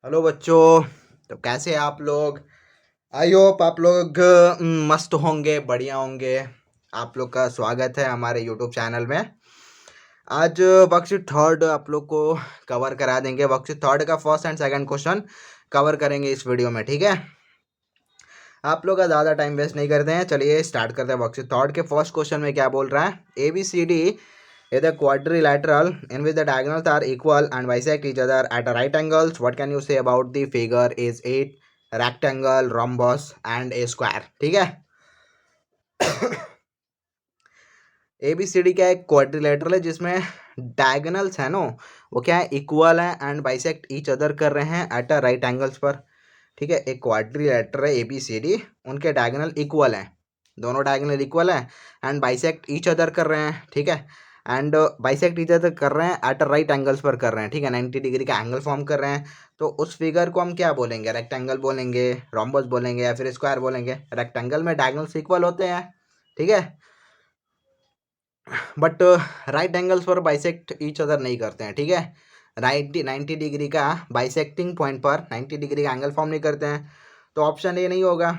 Hello बच्चों। तो कैसे हैं आप लोग? आई होप आप लोग मस्त होंगे, बढ़िया होंगे। आप लोग का स्वागत है हमारे यूट्यूब चैनल में। आज वर्कशीट थर्ड आप लोग को कवर करा देंगे। वर्कशीट थर्ड का first and second question cover करेंगे इस वीडियो में, ठीक है। आप लोग का ज़्यादा टाइम वेस्ट नहीं करते हैं, चलिए स्टार्ट करते हैं। वर्कशीट थर्ड के फर्स्ट क्वेश्चन में क्या बोल रहा है? ABCD is a quadrilateral in which the diagonals are equal and bisect each other at a right angles. What can you say about the figure? Is it rectangle, rhombus and a square? ठीक है। ABCD क्या एक quadrilateral है जिसमें diagonals है no, वो क्या है, इक्वल है एंड बाइसेक्ट ईच अदर कर रहे हैं एट अ राइट एंगल्स पर। ठीक है, एक क्वाड्रिलेटर है ABCD, उनके डायगोनल इक्वल हैं, दोनों डायगोनल इक्वल हैं एंड बाइसेक्ट ईच अदर कर रहे हैं। ठीक है, एंड बाइसेक्ट ईच अदर कर रहे हैं एट अ राइट एंगल्स पर कर रहे हैं। ठीक है, 90 डिग्री का एंगल फॉर्म कर रहे हैं। तो उस फिगर को हम क्या बोलेंगे? रेक्टेंगल बोलेंगे, रोम्बस बोलेंगे या फिर स्क्वायर बोलेंगे? रेक्टेंगल में डायगोनल्स इक्वल होते हैं, ठीक है, बट राइट एंगल्स पर बाइसेक्ट ईच अदर नहीं करते हैं। ठीक है, 90 डिग्री का बाइसेक्टिंग पॉइंट पर 90 डिग्री का एंगल फॉर्म नहीं करते हैं, तो ऑप्शन ए नहीं होगा।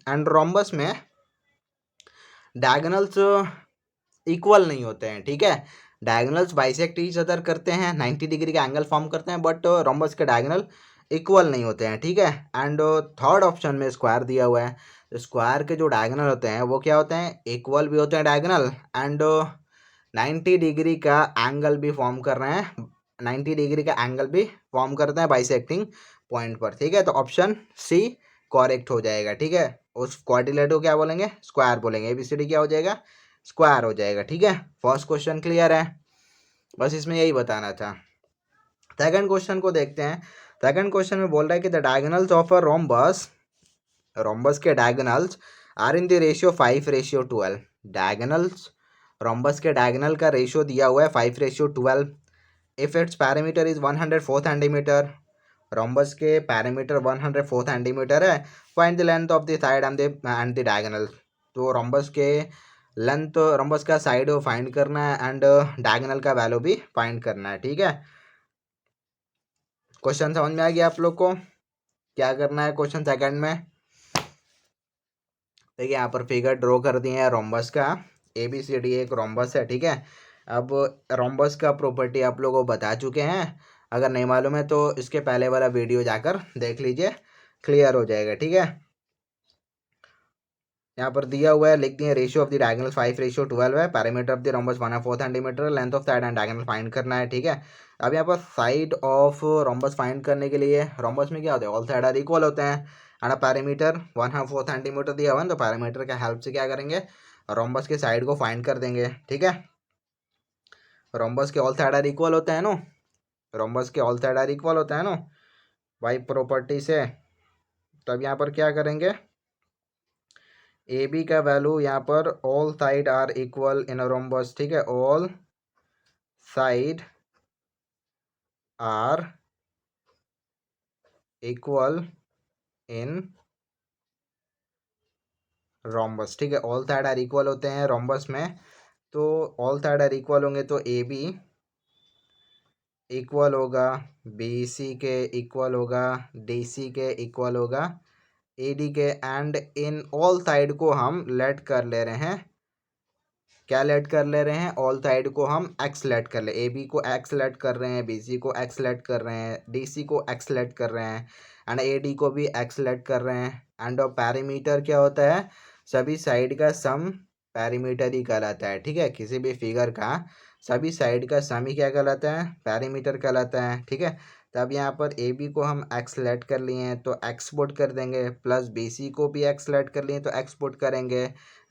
एंड रोम्बस में डायगोनल्स इक्वल नहीं होते हैं। ठीक है, डायगोनल्स बाइसेक्ट ईच अदर करते हैं, 90 डिग्री का एंगल फॉर्म करते हैं, बट रोम्बस के डायगोनल इक्वल नहीं होते हैं। ठीक है, एंड थर्ड ऑप्शन में स्क्वायर दिया हुआ है, तो स्क्वायर के जो डायगोनल होते हैं वो क्या होते हैं? इक्वल भी होते हैं डायगोनल, एंड 90 डिग्री का एंगल भी फॉर्म कर रहे हैं, 90 डिग्री का एंगल भी फॉर्म करते हैं बाइसेक्टिंग पॉइंट पर। ठीक है, तो ऑप्शन सी करेक्ट हो जाएगा। ठीक है, उस क्वाड्रिलेटरल को क्या बोलेंगे? स्क्वायर बोलेंगे। ABCD क्या हो जाएगा? स्क्वायर हो जाएगा। ठीक है, फर्स्ट क्वेश्चन क्लियर है, बस इसमें यही बताना था। सेकंड क्वेश्चन को देखते हैं। सेकंड क्वेश्चन में बोल रहा है कि the diagonals of a rhombus, rhombus के diagonals are in the ratio 5:12। Diagonals, rhombus के डायगोनल का रेशियो दिया हुआ है 5:12। If its parameter is 104 centimetre, rhombus के पैरामीटर 104 सेंटीमीटर है, find the length of the side and the diagonal. तो rhombus के लेंथ, रोम्बस का साइड फाइंड करना है एंड डायगोनल का वैल्यू भी फाइंड करना है। ठीक है, क्वेश्चन समझ में आ गया आप लोग को? क्या करना है क्वेश्चन सेकंड में? देखिए यहाँ पर फिगर ड्रॉ कर दिए हैं रोम्बस का। ABCD एक रोम्बस है। ठीक है, अब रोम्बस का प्रॉपर्टी आप लोगों को बता चुके हैं, अगर नहीं मालूम है तो इसके पहले वाला वीडियो जाकर देख लीजिए, क्लियर हो जाएगा। ठीक है, यहाँ पर दिया हुआ है, लिख दिए रेशियो ऑफ द डायगोनल 5:12 है, parameter of the rhombus 104 centimetre, length of side and diagonal find करना है। ठीक है, अब यहाँ पर साइड ऑफ रोम्बस फाइंड करने के लिए, रोम्बस में क्या होता है? ऑल साइड आर इक्वल होते हैं, एंड पैरामीटर 104 सेंटीमीटर दिया हुआ है, तो पैरामीटर के हेल्प से क्या करेंगे? रोम्बस के साइड को फाइंड कर देंगे। ठीक है, रोम्बस के ऑल साइड आर इक्वल होते हैं नो, रोम्बस के ऑल साइड आर इक्वल होते हैं नो बाई प्रॉपर्टी से। तब यहाँ पर क्या करेंगे? AB का वैल्यू यहाँ पर all side are equal in rhombus. ठीक है, all side are equal in rhombus. ठीक है, ऑल साइड आर इक्वल होते हैं रोम्बस में, तो ऑल साइड आर इक्वल होंगे तो AB इक्वल होगा BC के, इक्वल होगा DC के, इक्वल होगा AD के, एंड इन ऑल साइड को हम लेट कर ले रहे हैं, क्या लेट कर ले रहे हैं? ऑल साइड को हम एक्स लेट कर ले, AB को एक्स लेट कर रहे हैं, BC को एक्स लेट कर रहे हैं, DC को एक्स लेट कर रहे हैं, एंड AD को भी एक्स लेट कर रहे हैं। एंड पैरीमीटर क्या होता है? सभी साइड का सम पैरीमीटर ही कहलाता है। ठीक है, किसी भी फिगर का सभी साइड का सम ही क्या कहलाता है? पैरीमीटर कहलाता है। ठीक है, तब यहाँ पर AB को हम एक्स लेट कर लिए हैं तो एक्सपोर्ट कर देंगे, प्लस BC को भी एक्स लेट कर लिए तो एक्सपोर्ट करेंगे,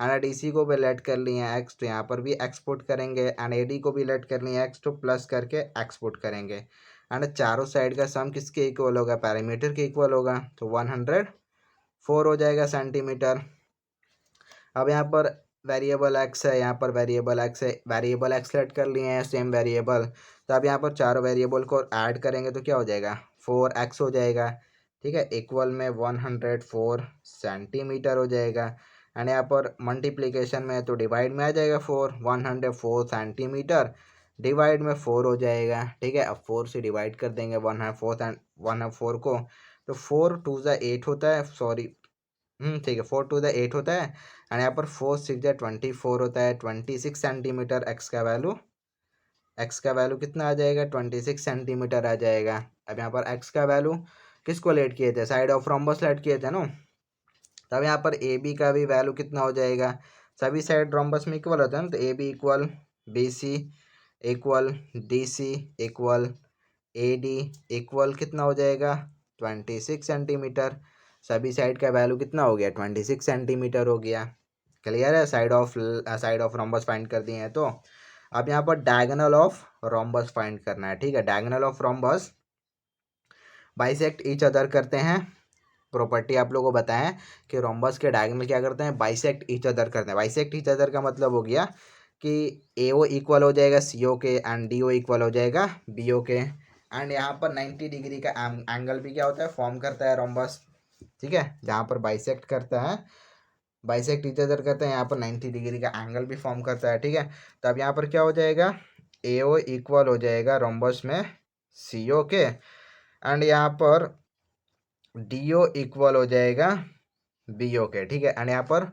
एंड DC को भी लेट कर लिए हैं एक्स, तो यहाँ पर भी एक्सपोर्ट करेंगे, एंड AD को भी लेट कर लिए एक्स, तो प्लस करके एक्सपोर्ट करेंगे, एंड चारों साइड का सम किसके इक्वल होगा? पैरामीटर के इक्वल होगा, तो 104 हो जाएगा सेंटीमीटर। अब यहाँ पर वेरिएबल एक्स है, यहाँ पर वेरिएबल एक्स है, वेरिएबल एक्स लेट कर लिए हैं सेम वेरिएबल, तो अब यहाँ पर चारों वेरिएबल को ऐड करेंगे तो क्या हो जाएगा? 4x हो जाएगा। ठीक है, इक्वल में 104 सेंटीमीटर हो जाएगा, एंड यहाँ पर मल्टीप्लीकेशन में तो डिवाइड में आ जाएगा 4, 104 सेंटीमीटर डिवाइड में 4 हो जाएगा, ठीक है। अब 4 से डिवाइड कर देंगे 1/4 एंड 1/4 को, तो 4 2 ज़ा 8 होता है, सॉरी, ठीक है, 4 2 ज़ा 8 होता है एंड यहाँ पर 4 6 ज़ा 24 होता है। 26 सेंटीमीटर एक्स का वैल्यू कितना आ जाएगा, 26 सेंटीमीटर आ जाएगा। अब यहाँ पर एक्स का वैल्यू किसको लेट किए थे, साइड ऑफ रोम्बस लेट किए थे ना, तब यहाँ पर ए बी का भी वैल्यू कितना हो जाएगा, सभी साइड रोम्बस में इक्वल होता है ना, तो A B equal B C equal D C equal A D equal कितना हो जाएगा 26 सेंटीमीटर। सभी साइड का वैल्यू कितना हो गया 26 सेंटीमीटर हो गया। क्लियर है, साइड ऑफ रोम्बस फाइंड कर दिए हैं। तो अब यहाँ पर डायगोनल ऑफ रोम्बस फाइंड करना है, ठीक है। Diagonal of rhombus bisect each other करते हैं। प्रॉपर्टी आप लोगों को बताएं कि रोम्बस के डायगोनल क्या करते हैं, बाइसेक्ट ईच अदर करते हैं। बाइसेक्ट ईच अदर का मतलब हो गया कि ए ओ इक्वल हो जाएगा सी ओ के एंड डी ओ इक्वल हो जाएगा बी ओ के, एंड यहाँ पर 90 डिग्री का एंगल भी क्या होता है, फॉर्म करता है रोम्बस, ठीक है। जहाँ पर बाइसेक्ट करता है, बाइसेक्ट ईच अदर करते हैं, यहाँ पर 90 डिग्री का एंगल भी फॉर्म करता है, ठीक है। तो अब यहाँ पर क्या हो जाएगा, ए ओ इक्वल हो जाएगा रोम्बस में सी ओ के एंड यहाँ पर डी ओ इक्वल हो जाएगा बी ओ के, ठीक है। एंड यहाँ पर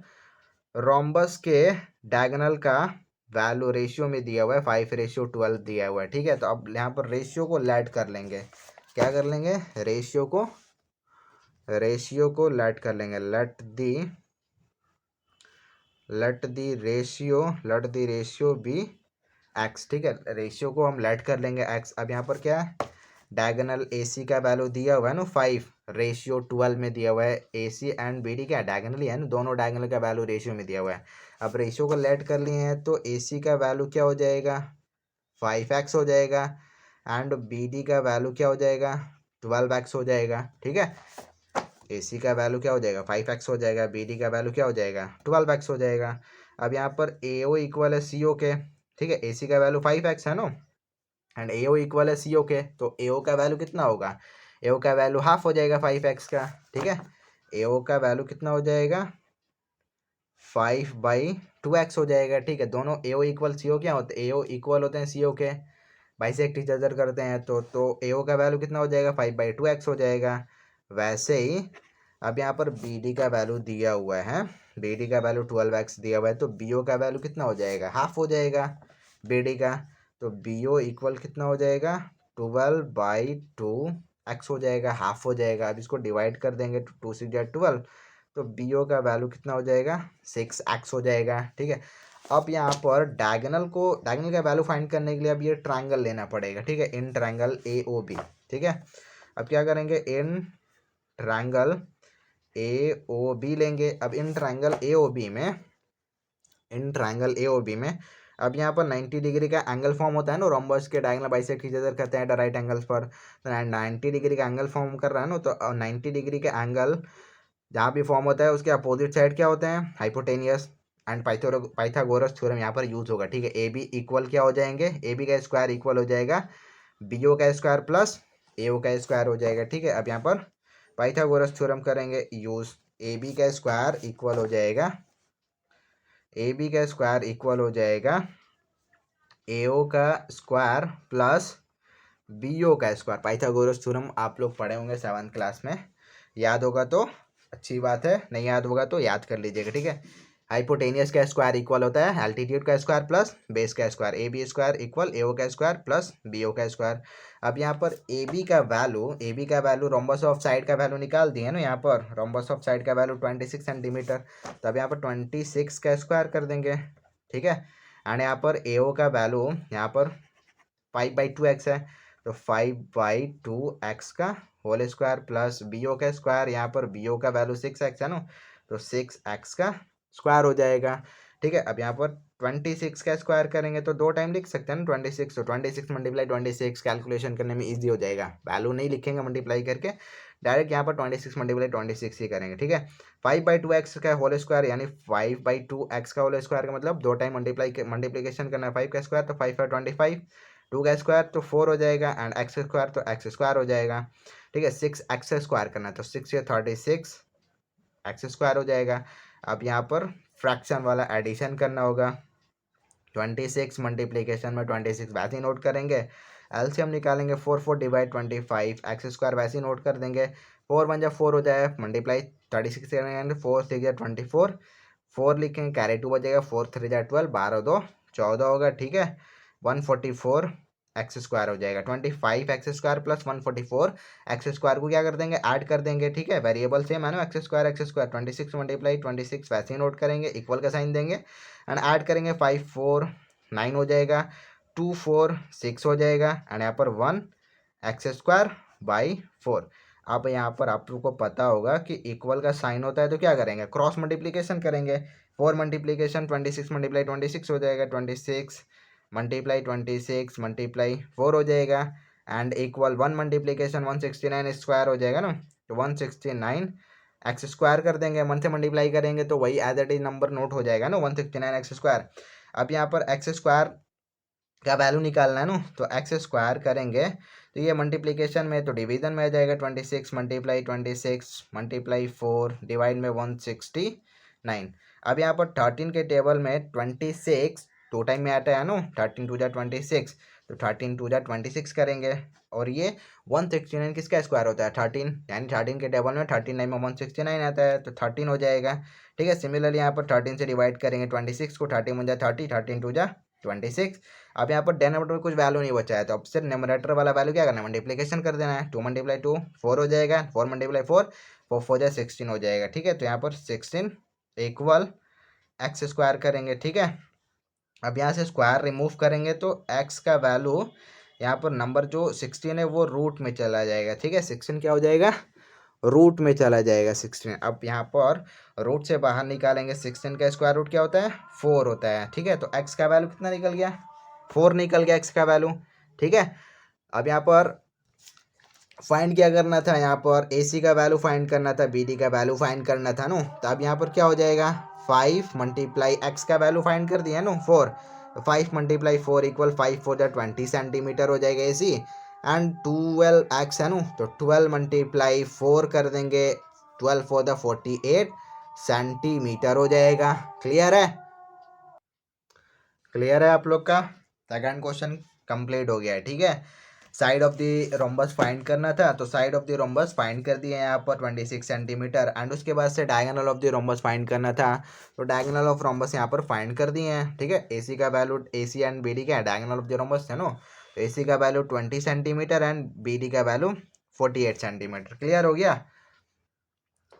रोम्बस के डायगोनल का वैल्यू रेशियो में दिया हुआ है 5:12 दिया हुआ है, ठीक है। तो अब यहाँ पर रेशियो को लेट कर लेंगे, क्या कर लेंगे, रेशियो को लेट कर लेंगे। Let the ratio be x, ठीक है। रेशियो को हम लेट कर लेंगे एक्स। अब यहाँ पर क्या है, डायगोनल ए सी का वैल्यू दिया हुआ है ना 5:12 में दिया हुआ है। ए सी एंड बी डी क्या डायगोनल ही है ना, दोनों डायगोनल का वैल्यू रेशियो में दिया हुआ है। अब रेशियो को लेट कर लिए हैं तो ए सी का वैल्यू क्या हो जाएगा 5x हो जाएगा एंड बी डी का वैल्यू क्या हो जाएगा 12x हो जाएगा, ठीक है। ए सी का वैल्यू क्या हो जाएगा 5x हो जाएगा, बी डी का वैल्यू क्या हो जाएगा 12x हो जाएगा। अब यहाँ पर ए ओ इक्वल है सी ओ के, ठीक है। ए सी का वैल्यू 5x है ना एंड ए ओ इक्वल है सी ओ के, तो ए ओ का वैल्यू कितना होगा, ए ओ का वैल्यू हाफ हो जाएगा 5x का, ठीक है। ए ओ का वैल्यू कितना हो जाएगा 5/2x हो जाएगा, ठीक है। दोनों ए ओ इक्वल सी ओ क्या होते हैं, ए ओ इक्वल होते हैं सी ओ के, बाइसेक्ट ईच अदर करते हैं तो ए ओ का वैल्यू कितना हो जाएगा 5/2x हो जाएगा। वैसे ही अब यहाँ पर बी डी का वैल्यू दिया हुआ है, बी डी का वैल्यू 12x दिया हुआ है, तो बी ओ का वैल्यू कितना हो जाएगा हाफ हो जाएगा बी डी का, तो बी ओ इक्वल कितना हो जाएगा 12/2x हो जाएगा, हाफ हो जाएगा। अब इसको डिवाइड कर देंगे तो 2 6 12, तो बी ओ का वैल्यू कितना हो जाएगा 6x हो जाएगा, ठीक है। अब यहाँ पर डायगोनल का वैल्यू फाइंड करने के लिए अब ये ट्रायंगल लेना पड़ेगा, ठीक है, in triangle A O B, ठीक है। अब क्या करेंगे, in triangle A O B लेंगे। अब in triangle A O B में अब यहाँ पर 90 डिग्री का एंगल फॉर्म होता है ना, रोम्बस के डायगोनल बाइसेक्ट ईच अदर करते हैं राइट एंगल्स पर, तो 90 डिग्री का एंगल फॉर्म कर रहा है ना, तो 90 डिग्री का एंगल जहाँ भी फॉर्म होता है उसके अपोजिट साइड क्या होते हैं हाइपोटेनियस, एंड पाइथागोरस थ्योरम यहाँ पर यूज होगा, ठीक है। ए बी इक्वल क्या हो जाएंगे, ए बी का स्क्वायर इक्वल हो जाएगा बी ओ का स्क्वायर प्लस ए ओ का स्क्वायर हो जाएगा, ठीक है। अब यहाँ पर पाइथागोरस थ्योरम करेंगे यूज, ए बी का स्क्वायर इक्वल हो जाएगा ए ओ का स्क्वायर प्लस बी ओ का स्क्वायर। पाइथागोरस थ्योरम आप लोग पढ़े होंगे 7th क्लास में, याद होगा तो अच्छी बात है, नहीं याद होगा तो याद कर लीजिएगा, ठीक है। हाइपोटेनियस का स्क्वायर इक्वल होता है एल्टीट्यूड का स्क्वायर प्लस बेस का square, A B square equal A O का स्क्वायर प्लस बी ओ का स्क्वायर। अब यहाँ पर ए बी का वैल्यू रोम्बस ऑफ साइड का वैल्यू निकाल दिए ना, यहाँ पर रोम्बस ऑफ साइड का वैल्यू 26 सेंटीमीटर, तब यहाँ पर 26 का स्क्वायर कर देंगे, ठीक है। एंड यहाँ पर ए ओ का वैल्यू यहाँ पर 5/2x है, तो 5/2x का whole square plus B O का स्क्वायर, यहाँ पर बी ओ का वैल्यू 6x है ना, तो 6x का स्क्वायर हो जाएगा, ठीक है। अब यहाँ पर 26 का स्क्वायर करेंगे तो 2 टाइम लिख सकते हैं ना 26, तो 26 मल्टीप्लाई 26 कैलकुलेशन करने में ईजी हो जाएगा, वैल्यू नहीं लिखेंगे मल्टीप्लाई करके, डायरेक्ट यहाँ पर 26 मल्टीप्लाई 26 ही करेंगे, ठीक है। 5/2x का होल स्क्वायर यानी 5/2x का होल स्क्वायर का मतलब 2 टाइम मल्टीप्लीकेशन करना है 5 का स्क्वायर, तो 5/25, 2 का स्क्वायर तो 4 हो जाएगा एंड एक्स स्क्वायर तो एक्स स्क्वायर हो जाएगा, ठीक है। 6x स्क्वायर करना है तो 6 या 36 एक्स स्क्वायर हो जाएगा। अब यहाँ पर फ्रैक्शन वाला एडिशन करना होगा, 26 मल्टीप्लीकेशन में 26 वैसे ही नोट करेंगे। एलसीएम निकालेंगे 4 डिवाइड 25 एक्स स्क्वायर वैसे ही नोट कर देंगे। 4 1 जा 4 हो जाए मल्टीप्लाई 36 करेंगे 4 6 जा 24 4 लिखेंगे कैरी 2 बजेगा 4 3 जा 12 12 2 14 होगा ठीक है। 144 एक्स स्क्वायर हो जाएगा 25 x square plus 144 x square को क्या कर देंगे ऐड कर देंगे ठीक है। वेरिएबल सेम है ना एक्स स्क्वायर 26 मल्टीप्लाई 26 वैसे ही नोट करेंगे इक्वल का साइन देंगे एंड ऐड करेंगे 5 4 9 हो जाएगा 2 4 6 हो जाएगा एंड यहाँ पर 1 एक्स स्क्वायर बाई 4। अब यहाँ पर आप लोग को पता होगा कि इक्वल का साइन होता है तो क्या करेंगे क्रॉस मल्टीप्लीकेशन करेंगे। 4 मल्टीप्लीकेशन 26 मल्टीप्लाई 26 हो जाएगा 26 मल्टीप्लाई 26 मल्टीप्लाई 4 हो जाएगा एंड इक्वल 1 मल्टीप्लीकेशन 169 स्क्वायर हो जाएगा ना तो 169 एक्स स्क्वायर कर देंगे 1 से मल्टीप्लाई करेंगे तो वही as it is number note हो जाएगा ना 169 एक्स स्क्वायर। अब यहाँ पर एक्स स्क्वायर का वैल्यू निकालना है ना तो एक्स स्क्वायर करेंगे तो ये मल्टीप्लीकेशन में तो डिवीजन में आ जाएगा 26 मल्टीप्लाई 26 मल्टीप्लाई 4 डिवाइड में 169। अब यहाँ पर 13 के टेबल में 26 टू टाइम में आता है ना 13 2 जा 26 तो 13 2 जा 26 करेंगे और ये 169 किसका स्क्वायर होता है 13 यानी 13 के टेबल में 39 में 169 आता है तो 13 हो जाएगा ठीक है। सिमिलरली यहाँ पर 13 से डिवाइड करेंगे 26 को 13 1 जा 30 13 2 जा 26। अब यहाँ पर डिनोमिनेटर में कुछ वैल्यू नहीं बचा है तो अब सिर्फ न्यूमरेटर वाला वैल्यू क्या करना है मल्टीप्लिकेशन कर देना है 2 मल्टीप्लाई 2 4 हो जाएगा 4 मल्टीप्लाई 4 4 4 जा 16 हो जाएगा ठीक है। तो यहाँ पर 16 इक्वल एक्स स्क्वायर करेंगे ठीक है। अब यहाँ से स्क्वायर रिमूव करेंगे तो एक्स का वैल्यू यहाँ पर नंबर जो 16 है वो रूट में चला जाएगा ठीक है। 16 क्या हो जाएगा रूट में चला जाएगा 16। अब यहाँ पर रूट से बाहर निकालेंगे 16 का स्क्वायर रूट क्या होता है 4 होता है ठीक है। तो एक्स का वैल्यू कितना निकल गया 4 निकल गया एक्स का वैल्यू ठीक है। अब यहाँ पर फाइंड क्या करना था यहाँ पर ए सी का वैल्यू फाइंड करना था बी डी का वैल्यू फाइंड करना था नो तो अब यहाँ पर क्या हो जाएगा 5 मल्टीप्लाई एक्स का वैल्यू फाइंड कर दिया नो 4 5 मल्टीप्लाई 4 इक्वल 5 4 जा 20 सेंटीमीटर हो जाएगा ए सी एंड 12 एक्स है नो तो 12 मल्टीप्लाई 4 कर देंगे 12 4 द 48 सेंटीमीटर हो जाएगा। क्लियर है आप लोग का सेकंड क्वेश्चन कंप्लीट हो गया है ठीक है। Side of the rhombus find करना था तो side of the rhombus find कर दिए यहाँ पर 26 सेंटीमीटर एंड उसके बाद से diagonal of the rhombus find करना था तो डायगोनल ऑफ रोम्बस यहाँ पर फाइंड कर दिए हैं ठीक है। एसी का वैल्यू एसी एंड बीडी का डायगोनल ऑफ द रोम्बस है नो तो एसी का वैल्यू 20 सेंटीमीटर एंड बीडी का वैल्यू 48 सेंटीमीटर। क्लियर हो गया।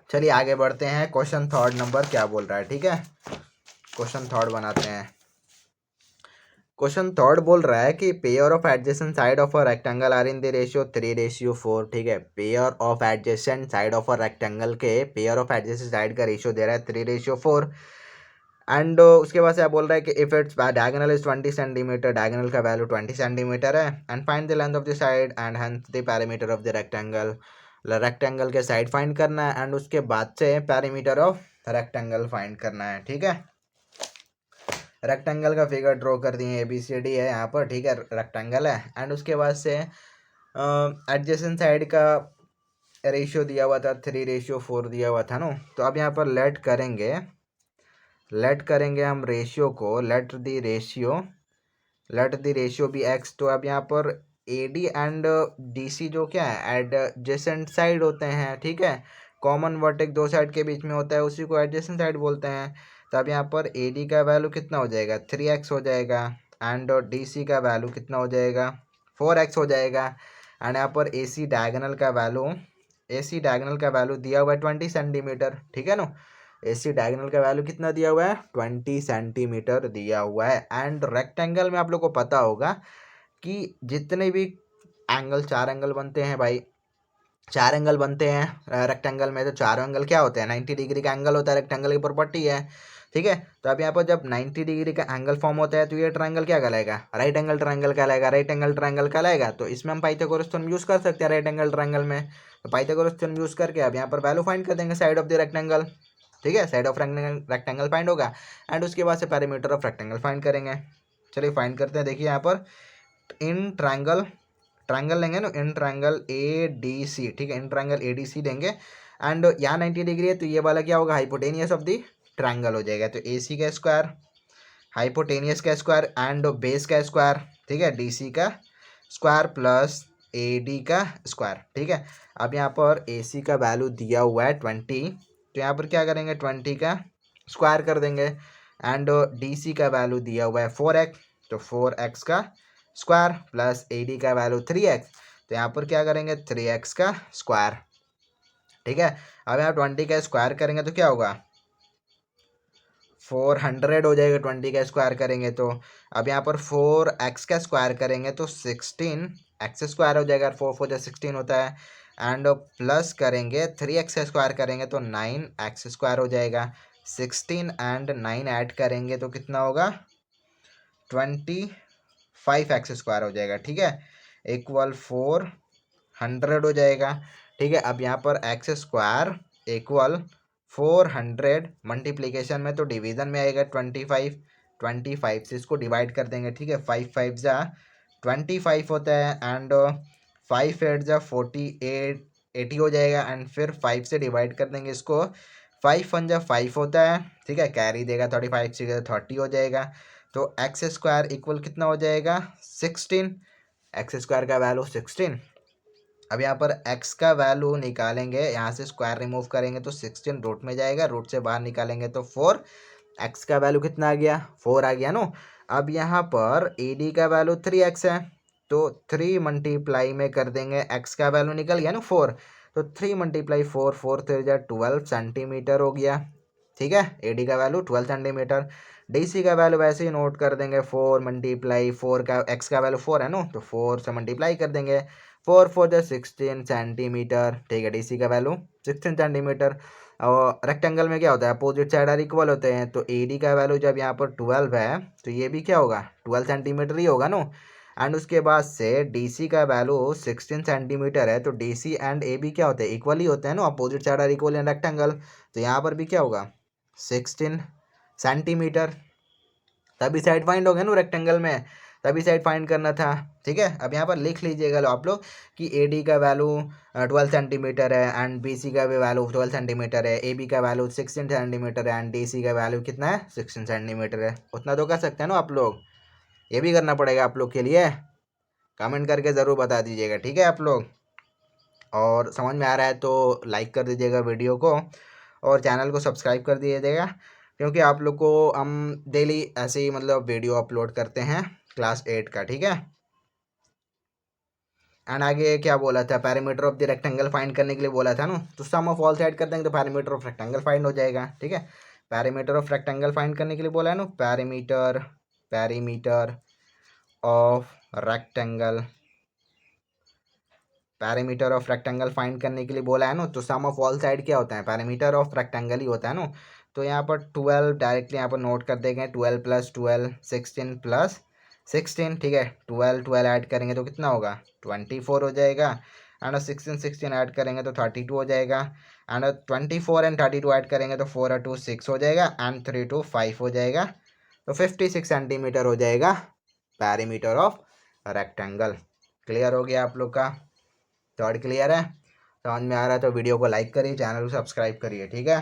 चलिए आगे बढ़ते हैं क्वेश्चन थर्ड नंबर क्या बोल रहा है ठीक है। क्वेश्चन थर्ड बनाते हैं। क्वेश्चन थर्ड बोल रहा है कि pair of adjacent side of a rectangle are in the ratio 3:4 ठीक है। Pair of adjacent side of a rectangle के पेयर ऑफ एडजेसेंट साइड का रेशियो दे रहा है 3:4 एंड उसके बाद से आप बोल रहा है कि if its diagonal is 20 centimetre diagonal का वैल्यू 20 सेंटीमीटर है and find the length of the side and hence the parameter of the rectangle. Rectangle के साइड फाइंड करना है एंड उसके बाद से पैरामीटर ऑफ रेक्टेंगल फाइंड करना है ठीक है। रेक्टेंगल का फिगर ड्रॉ कर दिए ABCD है यहाँ पर ठीक है रेक्टेंगल है एंड उसके बाद से एडजेसेंट साइड का रेशियो दिया हुआ था 3:4 दिया हुआ था नो तो अब यहाँ पर लेट करेंगे हम रेशियो को let the ratio be x. तो अब यहाँ पर AD एंड DC जो क्या है एडजेसेंट साइड होते हैं ठीक है। कॉमन वर्टेक्स दो साइड के बीच में होता है उसी को एडजेसेंट साइड बोलते हैं। तो अब यहाँ पर AD का वैल्यू कितना हो जाएगा 3x हो जाएगा एंड DC का वैल्यू कितना हो जाएगा 4x हो जाएगा एंड यहाँ पर AC डायगोनल का वैल्यू दिया हुआ है 20 सेंटीमीटर ठीक है ना। AC डायगोनल का वैल्यू कितना दिया हुआ है 20 सेंटीमीटर दिया हुआ है एंड रेक्टेंगल में आप लोग को पता होगा कि जितने भी एंगल 4 एंगल बनते हैं भाई 4 एंगल बनते हैं रेक्टेंगल में तो 4 एंगल क्या होते हैं 90 डिग्री का एंगल होता है रेक्टेंगल की प्रॉपर्टी है ठीक है। तो अब यहाँ पर जब 90 डिग्री का एंगल फॉर्म होता है तो ये ट्रायंगल क्या कहलाएगा राइट एंगल ट्रायंगल कहलाएगा। तो इसमें हम पाइथागोरस थ्योरम यूज़ कर सकते हैं राइट एंगल ट्रायंगल में। तो पाइथागोरस थ्योरम यूज़ करके अब यहाँ पर वैल्यू फाइंड कर देंगे साइड ऑफ द रेक्टेंगल ठीक है। साइड ऑफ रेक्टेंगल फाइंड होगा एंड उसके बाद से पैरामीटर ऑफ रेक्टेंगल फाइंड करेंगे। चलिए फाइंड करते हैं। देखिए यहाँ पर इन ट्रायंगल लेंगे ना इन ट्रायंगल ADC ठीक है। इन ट्रायंगल ADC लेंगे एंड यहाँ 90 डिग्री है तो ये वाला क्या होगा हाइपोटेनियस ऑफ द ट्रायंगल हो जाएगा। तो AC का स्क्वायर हाइपोटेनियस का स्क्वायर एंड बेस का स्क्वायर, ठीक है, DC का स्क्वायर प्लस AD का स्क्वायर, ठीक है। अब यहाँ पर AC का वैल्यू दिया हुआ है 20, तो यहाँ पर क्या करेंगे 20 का स्क्वायर कर देंगे एंड DC का वैल्यू दिया हुआ है 4x, तो 4x का स्क्वायर प्लस AD का वैल्यू 3x, तो यहाँ पर क्या करेंगे 3x का स्क्वायर, ठीक है। अब यहाँ 20 का स्क्वायर करेंगे तो क्या होगा 400 हो जाएगा, 20 का स्क्वायर करेंगे तो। अब यहाँ पर 4x का स्क्वायर करेंगे तो 16x स्क्वायर हो जाएगा, 4 4 16 होता है एंड प्लस करेंगे 3x का स्क्वायर करेंगे तो 9x स्क्वायर हो जाएगा। 16 एंड 9 ऐड करेंगे तो कितना होगा 25x स्क्वायर हो जाएगा, ठीक है, इक्वल 400 हो जाएगा, ठीक है। अब यहाँ पर x स्क्वायर इक्वल 400 मल्टीप्लीकेशन में तो डिवीजन में आएगा 25 से इसको डिवाइड कर देंगे, ठीक है। 5 5 जा 25 होता है एंड 5 8 जा 48 80 हो जाएगा एंड फिर 5 से डिवाइड कर देंगे इसको, 5 1 जा 5 होता है, ठीक है, कैरी देगा 35 से 30 हो जाएगा, तो एक्स स्क्वायर इक्वल कितना हो जाएगा 16, एक्स स्क्वायर का वैल्यू 16। अब यहाँ पर x का वैल्यू निकालेंगे, यहाँ से स्क्वायर रिमूव करेंगे तो 16 रूट में जाएगा, रूट से बाहर निकालेंगे तो 4, x का वैल्यू कितना आ गया 4 आ गया नो। अब यहाँ पर AD का वैल्यू 3x है, तो 3 मल्टीप्लाई में कर देंगे, x का वैल्यू निकल गया ना 4, तो 3 मल्टीप्लाई 4 4 3 12 सेंटीमीटर हो गया, ठीक है। AD का वैल्यू 12 सेंटीमीटर। DC का वैल्यू वैसे ही नोट कर देंगे, 4 मल्टीप्लाई 4 का x का वैल्यू 4 है नो, तो 4 से मल्टीप्लाई कर देंगे, 4 4 16 सेंटीमीटर, ठीक है। DC का वैल्यू 16 सेंटीमीटर। और रेक्टेंगल में क्या होता है अपोजिट साइड आर इक्वल होते हैं, तो AD का वैल्यू जब यहाँ पर 12 है तो ये भी क्या होगा 12 सेंटीमीटर ही होगा नो। एंड उसके बाद से DC का वैल्यू 16 सेंटीमीटर है, तो DC एंड AB क्या होते हैं इक्वल ही होते हैं no, opposite side are equal in rectangle, तो यहाँ पर भी क्या होगा 16 सेंटीमीटर। तभी साइड फाइंड हो गया ना रेक्टेंगल में, तभी साइड फाइंड करना था, ठीक है। अब यहाँ पर लिख लीजिएगा लो आप लोग कि AD का वैल्यू 12 सेंटीमीटर है एंड BC का भी वैल्यू 12 सेंटीमीटर है, AB का वैल्यू 16 सेंटीमीटर है एंड DC का वैल्यू कितना है 16 सेंटीमीटर है। उतना तो कर सकते हैं ना आप लोग, ये भी करना पड़ेगा आप लोग के लिए, कमेंट करके ज़रूर बता दीजिएगा, ठीक है आप लोग। और समझ में आ रहा है तो लाइक कर दीजिएगा वीडियो को और चैनल को सब्सक्राइब कर दीजिएगा, क्योंकि आप लोग को हम डेली ऐसे ही मतलब वीडियो अपलोड करते हैं क्लास 8 का, ठीक है। एंड आगे क्या बोला था parameter of the rectangle find करने के लिए बोला था ना, तो सम ऑफ ऑल साइड कर देंगे तो पैरामीटर ऑफ रेक्टेंगल फाइंड हो जाएगा, ठीक है। पैरामीटर ऑफ रेक्टेंगल फाइंड करने के लिए बोला है ना, parameter of rectangle, parameter of rectangle find करने के लिए बोला है ना, तो सम ऑफ ऑल साइड क्या होता है पैरामीटर ऑफ रेक्टेंगल ही होता है ना। तो यहाँ पर 12 डायरेक्टली यहाँ पर नोट कर देंगे, 12 प्लस 12 16 प्लस 16, ठीक है। 12 12 ऐड करेंगे तो कितना होगा 24 हो जाएगा एंड 16 16 ऐड करेंगे तो 32 हो जाएगा एंड 24 एंड 32 ऐड करेंगे तो 4 और 2 6 हो जाएगा एंड 3 2 5 हो जाएगा, तो 56 सेंटीमीटर हो जाएगा पैरामीटर ऑफ रेक्टेंगल। क्लियर हो गया आप लोग का, थर्ड क्लियर है, समझ में आ रहा है तो वीडियो को लाइक करिए, चैनल को सब्सक्राइब करिए, ठीक है।